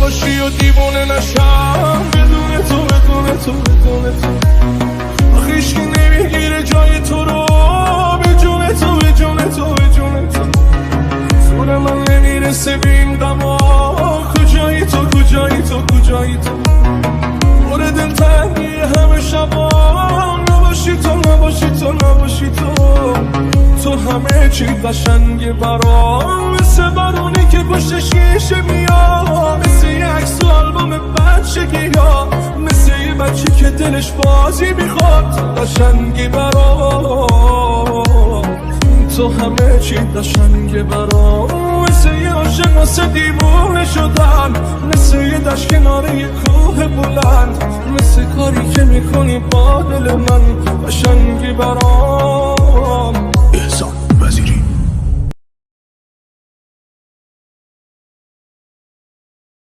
نباشی و دیوانه نشم بدون تو بدون تو بدون تو. آخه هیچکی نمیگیره جای تو رو به جون تو به جون تو به جون تو. زور من نمیرسه به این غما کجایی تو کجایی تو کجایی تو. پر دلتنگی همه شبا نباشی تو نباشی تو نباشی تو. تو همه چی قشنگه برام مثل بارونی که پشت شیشه میاد، مثل یه عکس و آلبوم بچگی ها، مثل یه بچه که دلش بازی میخواد قشنگی برام. تو همه چی قشنگه برام مثل یه عاشق واسه دیوونه شدن، مثل یه دشت کنار یه کوه بلند، مثل کاری که میکنی با دل من قشنگی برام. احسان وزیری